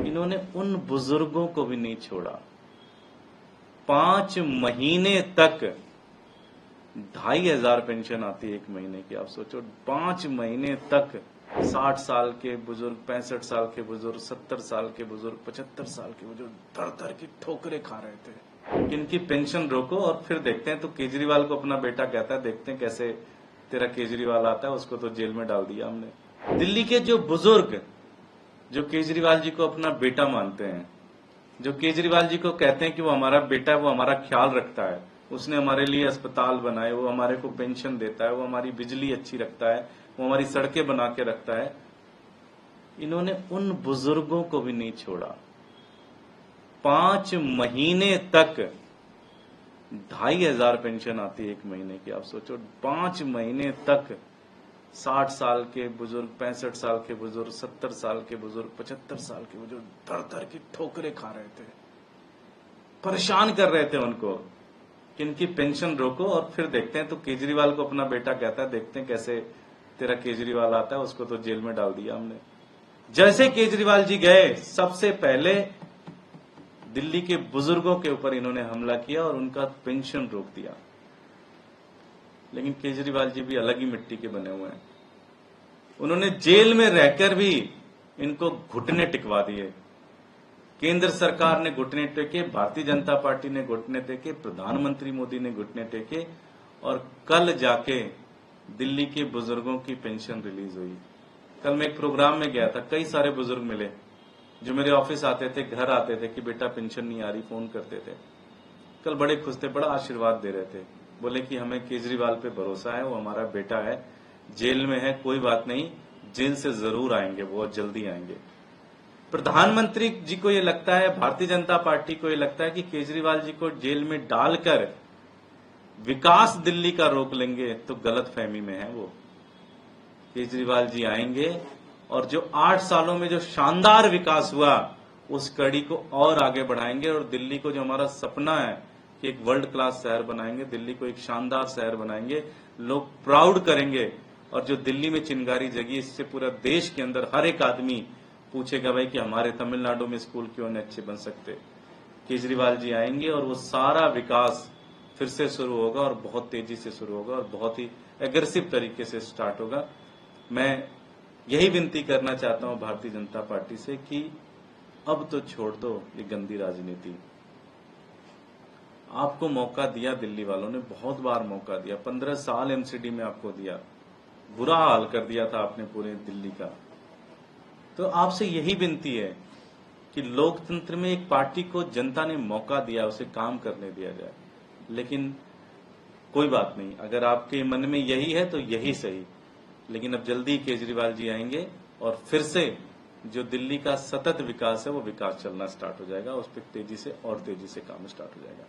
इन्होंने उन बुजुर्गों को भी नहीं छोड़ा। 5 महीने तक 2,500 पेंशन आती है एक महीने की। आप सोचो 5 महीने तक 60 साल के बुजुर्ग, 65 साल के बुजुर्ग, 70 साल के बुजुर्ग, 75 साल के बुजुर्ग दर दर की ठोकरें खा रहे थे। इनकी पेंशन रोको और फिर देखते हैं। तो केजरीवाल को अपना बेटा कहता है, देखते हैं कैसे तेरा केजरीवाल आता है। उसको तो जेल में डाल दिया हमने। दिल्ली के जो बुजुर्ग जो केजरीवाल जी को अपना बेटा मानते हैं, जो केजरीवाल जी को कहते हैं कि वो हमारा बेटा है, वो हमारा ख्याल रखता है, उसने हमारे लिए अस्पताल बनाए, वो हमारे को पेंशन देता है, वो हमारी बिजली अच्छी रखता है, वो हमारी सड़कें बना के रखता है, इन्होंने उन बुजुर्गों को भी नहीं छोड़ा। 5 महीने तक 2,500 पेंशन आती है एक महीने की। आप सोचो 5 महीने तक 60 साल के बुजुर्ग, 65 साल के बुजुर्ग, 70 साल के बुजुर्ग, 75 साल के बुजुर्ग दर दर की ठोकरें खा रहे थे, परेशान कर रहे थे उनको कि इनकी पेंशन रोको और फिर देखते हैं। तो केजरीवाल को अपना बेटा कहता है, देखते हैं कैसे तेरा केजरीवाल आता है। उसको तो जेल में डाल दिया हमने। जैसे केजरीवाल जी गए, सबसे पहले दिल्ली के बुजुर्गों के ऊपर इन्होंने हमला किया और उनका पेंशन रोक दिया। लेकिन केजरीवाल जी भी अलग ही मिट्टी के बने हुए हैं। उन्होंने जेल में रहकर भी इनको घुटने टिकवा दिए। केंद्र सरकार ने घुटने टेके, भारतीय जनता पार्टी ने घुटने टेके, प्रधानमंत्री मोदी ने घुटने टेके और कल जाके दिल्ली के बुजुर्गों की पेंशन रिलीज हुई। कल मैं एक प्रोग्राम में गया था, कई सारे बुजुर्ग मिले जो मेरे ऑफिस आते थे, घर आते थे कि बेटा पेंशन नहीं आ रही, फोन करते थे। कल बड़े खुश थे, बड़ा आशीर्वाद दे रहे थे। बोले कि हमें केजरीवाल पे भरोसा है, वो हमारा बेटा है, जेल में है, कोई बात नहीं, जेल से जरूर आएंगे, बहुत जल्दी आएंगे। प्रधानमंत्री जी को ये लगता है, भारतीय जनता पार्टी को ये लगता है कि केजरीवाल जी को जेल में डालकर विकास दिल्ली का रोक लेंगे, तो गलत फहमी में है वो। केजरीवाल जी आएंगे और जो 8 सालों में जो शानदार विकास हुआ, उस कड़ी को और आगे बढ़ाएंगे और दिल्ली को जो हमारा सपना है कि एक वर्ल्ड क्लास शहर बनाएंगे, दिल्ली को एक शानदार शहर बनाएंगे, लोग प्राउड करेंगे। और जो दिल्ली में चिंगारी जगी, इससे पूरा देश के अंदर हर एक आदमी पूछेगा भाई कि हमारे तमिलनाडु में स्कूल क्यों नहीं अच्छे बन सकते। केजरीवाल जी आएंगे और वो सारा विकास फिर से शुरू होगा और बहुत तेजी से शुरू होगा और बहुत ही एग्रेसिव तरीके से स्टार्ट होगा। मैं यही विनती करना चाहता हूं भारतीय जनता पार्टी से कि अब तो छोड़ दो ये गंदी राजनीति। आपको मौका दिया, दिल्ली वालों ने बहुत बार मौका दिया, 15 साल एमसीडी में आपको दिया, बुरा हाल कर दिया था आपने पूरे दिल्ली का। तो आपसे यही विनती है कि लोकतंत्र में एक पार्टी को जनता ने मौका दिया, उसे काम करने दिया जाए। लेकिन कोई बात नहीं, अगर आपके मन में यही है तो यही सही। लेकिन अब जल्दी केजरीवाल जी आएंगे और फिर से जो दिल्ली का सतत विकास है वो विकास चलना स्टार्ट हो जाएगा, उस पर तेजी से और तेजी से काम स्टार्ट हो जाएगा।